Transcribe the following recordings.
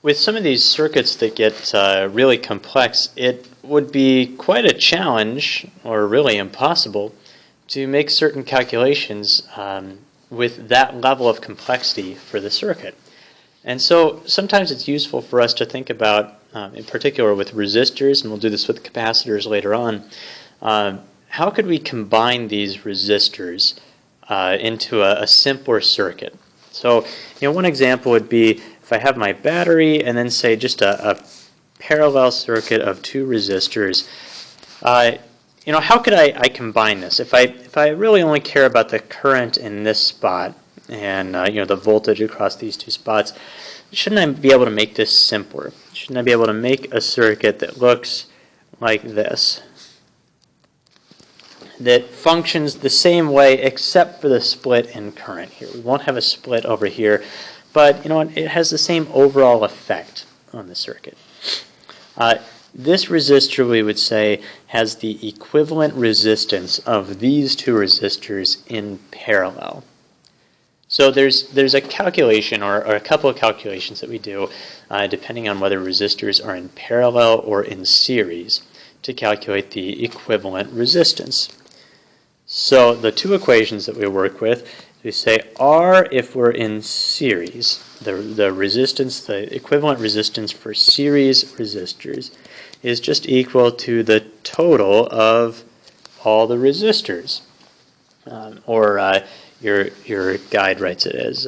With some of these circuits that get really complex, it would be quite a challenge, or really impossible, to make certain calculations with that level of complexity for the circuit. And so sometimes it's useful for us to think about, in particular with resistors, and we'll do this with capacitors later on, how could we combine these resistors into a simpler circuit? So, one example would be if I have my battery and then say just a parallel circuit of two resistors. How could I combine this? If I really only care about the current in this spot and the voltage across these two spots, shouldn't I be able to make this simpler? Shouldn't I be able to make a circuit that looks like this, that functions the same way except for the split in current here? We won't have a split over here, but it has the same overall effect on the circuit. This resistor, we would say, has the equivalent resistance of these two resistors in parallel. So there's a calculation or a couple of calculations that we do depending on whether resistors are in parallel or in series to calculate the equivalent resistance. So the two equations that we work with, we say R if we're in series, the resistance, the equivalent resistance for series resistors is just equal to the total of all the resistors. Your guide writes it as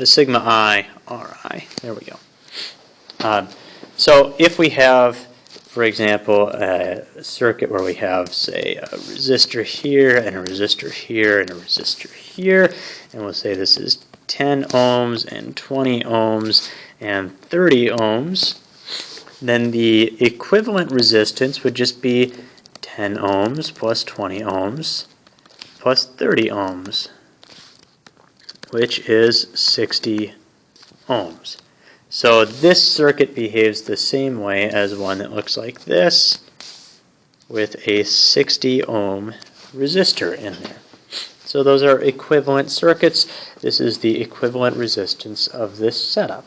sigma I Ri. There we go. So if we have, for example, a circuit where we have, say, a resistor here and a resistor here and a resistor here, and we'll say this is 10 ohms and 20 ohms and 30 ohms, then the equivalent resistance would just be 10 ohms plus 20 ohms plus 30 ohms, which is 60 ohms. So this circuit behaves the same way as one that looks like this with a 60 ohm resistor in there. So those are equivalent circuits. This is the equivalent resistance of this setup.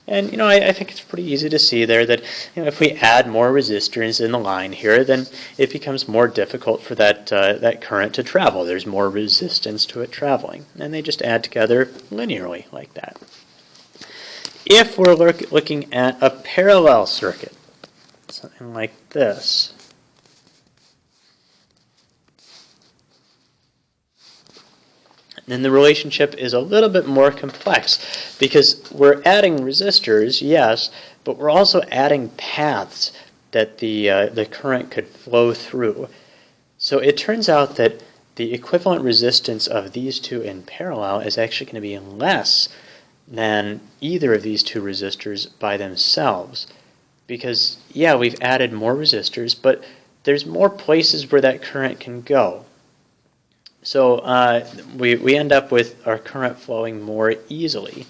And I think it's pretty easy to see there that if we add more resistors in the line here, then it becomes more difficult for that current to travel. There's more resistance to it traveling, and they just add together linearly like that. If we're looking at a parallel circuit, something like this, then the relationship is a little bit more complex because we're adding resistors, yes, but we're also adding paths that the current could flow through. So it turns out that the equivalent resistance of these two in parallel is actually going to be less than either of these two resistors by themselves. Because, yeah, we've added more resistors, but there's more places where that current can go. So we end up with our current flowing more easily.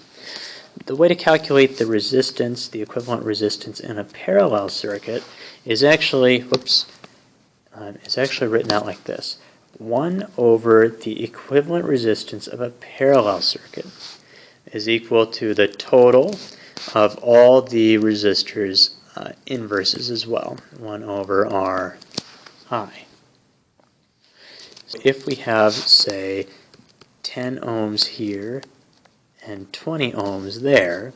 The way to calculate the resistance, the equivalent resistance in a parallel circuit, is actually written out like this: 1 over the equivalent resistance of a parallel circuit is equal to the total of all the resistors inverses as well, 1 over Ri. If we have, say, 10 ohms here and 20 ohms there,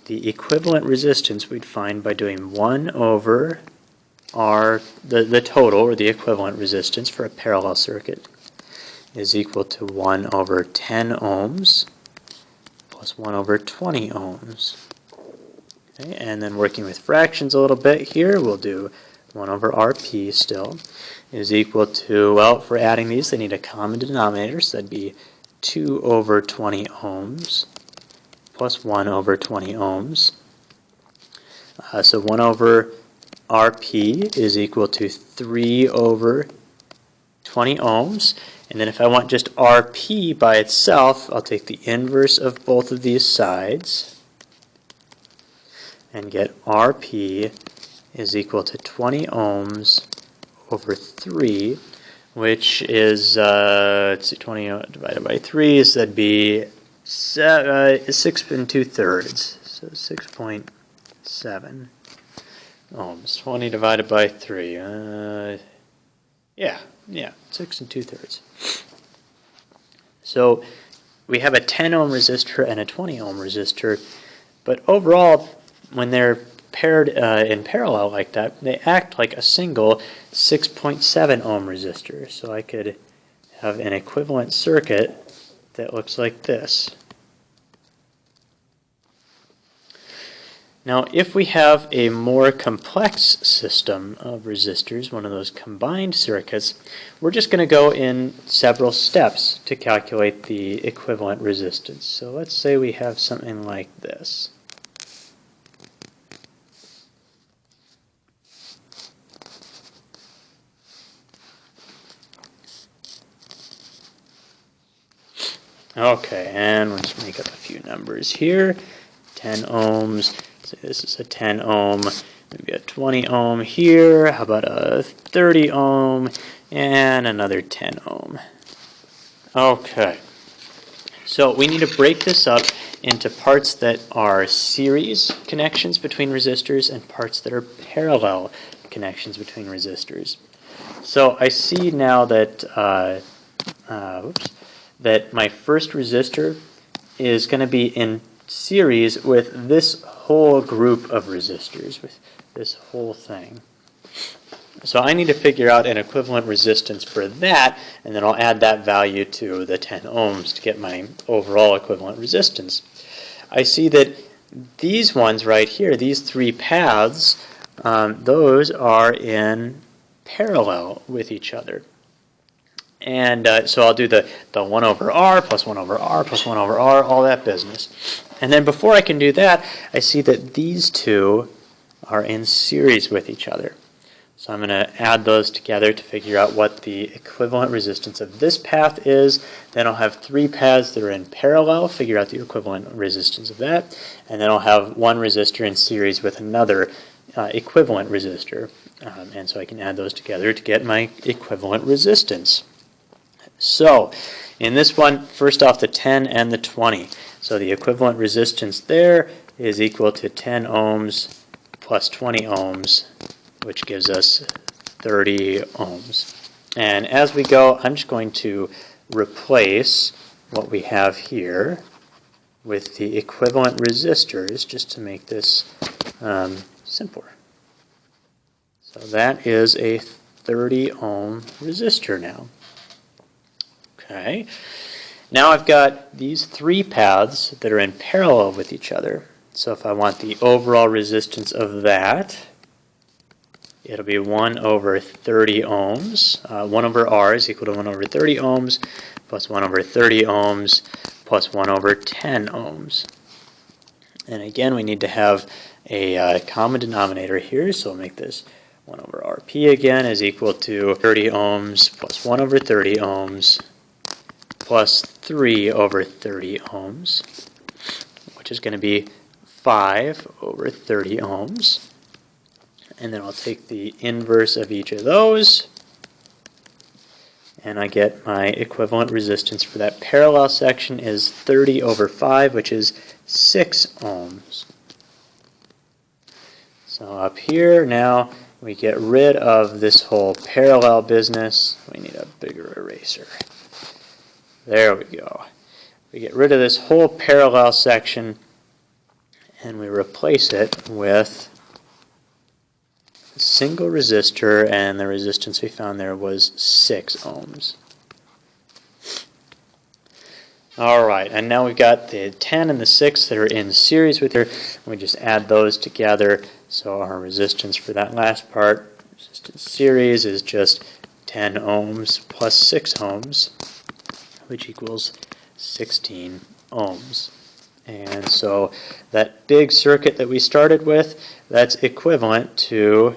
the equivalent resistance we'd find by doing 1 over the total, or the equivalent resistance for a parallel circuit, is equal to 1 over 10 ohms plus 1 over 20 ohms. Okay, and then working with fractions a little bit here, we'll do 1 over Rp still is equal to, well, if we're adding these, they need a common denominator, so that'd be 2 over 20 ohms plus 1 over 20 ohms. So 1 over Rp is equal to 3 over 20 ohms. And then if I want just Rp by itself, I'll take the inverse of both of these sides and get Rp is equal to 20 ohms over 3, which is 20 divided by 3, so that'd be 6 2/3. So 6.7 ohms. 20 divided by 3. Yeah, 6 2/3. So we have a 10 ohm resistor and a 20 ohm resistor, but overall, when they're paired in parallel like that, they act like a single 6.7 ohm resistor. So I could have an equivalent circuit that looks like this. Now, if we have a more complex system of resistors, one of those combined circuits, we're just going to go in several steps to calculate the equivalent resistance. So let's say we have something like this. Okay, and we'll just make up a few numbers here. 10 ohms. So this is a 10 ohm, maybe a 20 ohm here. How about a 30 ohm and another 10 ohm? Okay. So we need to break this up into parts that are series connections between resistors and parts that are parallel connections between resistors. So I see now that that my first resistor is going to be in series with this whole group of resistors, with this whole thing. So I need to figure out an equivalent resistance for that, and then I'll add that value to the 10 ohms to get my overall equivalent resistance. I see that these ones right here, these three paths, those are in parallel with each other. And so I'll do the 1 over R plus 1 over R plus 1 over R, all that business. And then before I can do that, I see that these two are in series with each other. So I'm going to add those together to figure out what the equivalent resistance of this path is. Then I'll have three paths that are in parallel, figure out the equivalent resistance of that. And then I'll have one resistor in series with another equivalent resistor. And so I can add those together to get my equivalent resistance. So in this one, first off, the 10 and the 20. So the equivalent resistance there is equal to 10 ohms plus 20 ohms, which gives us 30 ohms. And as we go, I'm just going to replace what we have here with the equivalent resistors just to make this simpler. So that is a 30 ohm resistor now. Okay. Now I've got these three paths that are in parallel with each other. So if I want the overall resistance of that, it'll be 1 over 30 ohms. 1 over R is equal to 1 over 30 ohms plus 1 over 30 ohms plus 1 over 10 ohms. And again, we need to have a common denominator here, so we'll make this 1 over RP again is equal to 30 ohms plus 1 over 30 ohms plus 3 over 30 ohms, which is going to be 5 over 30 ohms. And then I'll take the inverse of each of those, and I get my equivalent resistance for that parallel section is 30 over 5, which is 6 ohms. So up here now we get rid of this whole parallel business. We need a bigger eraser. There we go. We get rid of this whole parallel section and we replace it with a single resistor, and the resistance we found there was 6 ohms. Alright, and now we've got the 10 and the 6 that are in series with her. We just add those together. So our resistance for that last part, resistance series, is just 10 ohms plus 6 ohms, which equals 16 ohms. And so that big circuit that we started with, that's equivalent to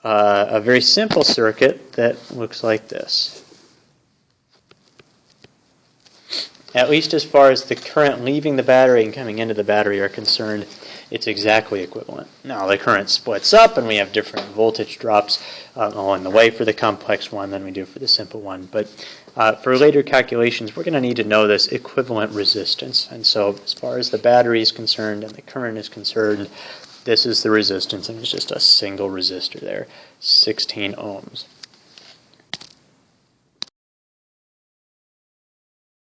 a very simple circuit that looks like this. at least as far as the current leaving the battery and coming into the battery are concerned, it's exactly equivalent. Now the current splits up and we have different voltage drops along the way for the complex one than we do for the simple one. But for later calculations, we're going to need to know this equivalent resistance. And so as far as the battery is concerned and the current is concerned, this is the resistance, and it's just a single resistor there, 16 ohms.